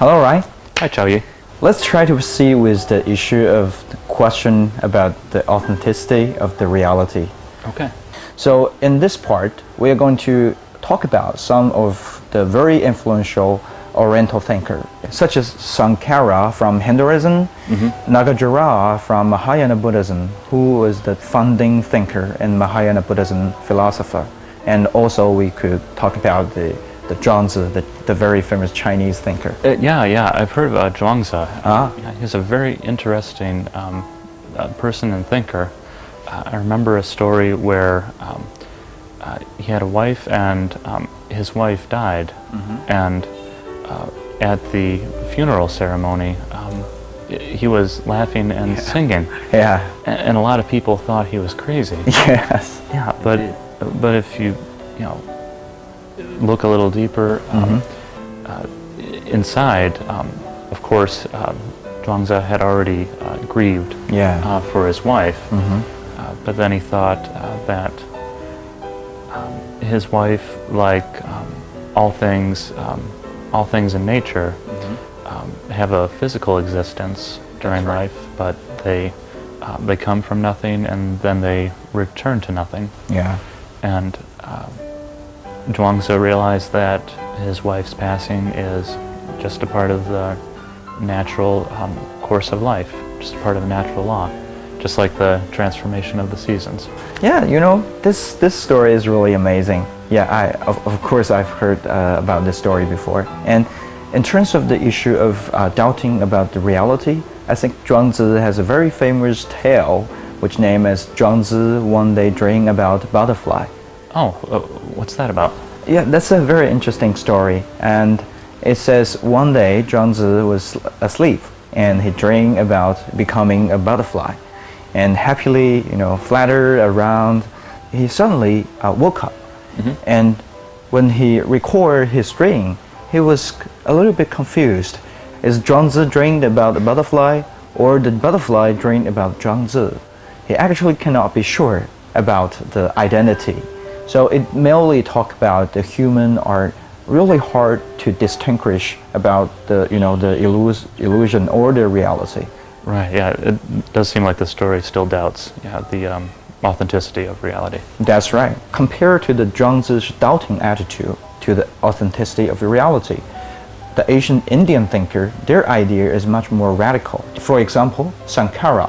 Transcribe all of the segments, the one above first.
Hello, Ryan. Hi, Xiaoyi. Let's try to proceed with the issue of the question about the authenticity of the reality. Okay. So in this part, we are going to talk about some of the very influential Oriental thinkers, such as Sankara from Hinduism, Nagarjuna from Mahayana Buddhism, who was the founding thinker in Mahayana Buddhism philosopher. And also we could talk about the Zhuangzi, the very famous Chinese thinker. Yeah, I've heard of Zhuangzi. Ah. Yeah, he's a very interesting person and thinker. I remember a story where he had a wife and his wife died, and at the funeral ceremony he was laughing and singing. Yeah. And a lot of people thought he was crazy. Yes. Yeah, but if you look a little deeper inside, of course, Zhuangzi had already grieved for his wife, but then he thought that his wife, like all things in nature, have a physical existence during life, but they come from nothing and then they return to nothing. Yeah. And Zhuangzi realized that his wife's passing is just a part of the natural course of life, just a part of the natural law, just like the transformation of the seasons. Yeah, you know, this story is really amazing. Yeah, of course I've heard about this story before. And in terms of the issue of doubting about the reality, I think Zhuangzi has a very famous tale, which named as Zhuangzi One Day Dreamed About Butterfly. Oh, what's that about? Yeah, that's a very interesting story. And it says one day Zhuangzi was asleep and he dreamed about becoming a butterfly. And happily, flattered around, he suddenly woke up. And when he recorded his dream, he was a little bit confused. Is Zhuangzi dreamed about the butterfly, or the butterfly dreamed about Zhuangzi? He actually cannot be sure about the identity. So it mainly talks about the human are really hard to distinguish about the illusion or the reality. Right. Yeah. It does seem like the story still doubts the authenticity of reality. That's right. Compared to the Zhuangzi's doubting attitude to the authenticity of reality, the ancient Indian thinker, their idea is much more radical. For example, Sankara,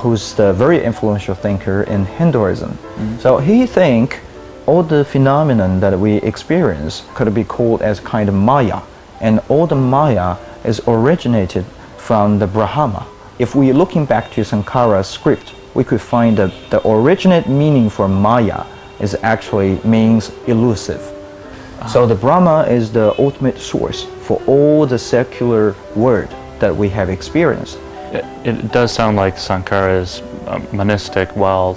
who's the very influential thinker in Hinduism. So he think all the phenomenon that we experience could be called as kind of Maya, and all the Maya is originated from the Brahma. If we looking back to Sankara's script, we could find that the originate meaning for Maya is actually means elusive. So the Brahma is the ultimate source for all the secular world that we have experienced. It does sound like Sankara is monistic, while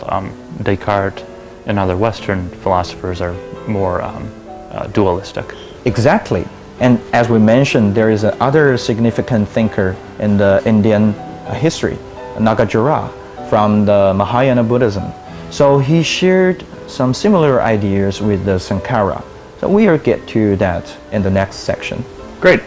Descartes and other Western philosophers are more dualistic. Exactly. And as we mentioned, there is another significant thinker in the Indian history, Nagarjuna, from the Mahayana Buddhism. So he shared some similar ideas with the Sankara. So we will get to that in the next section. Great.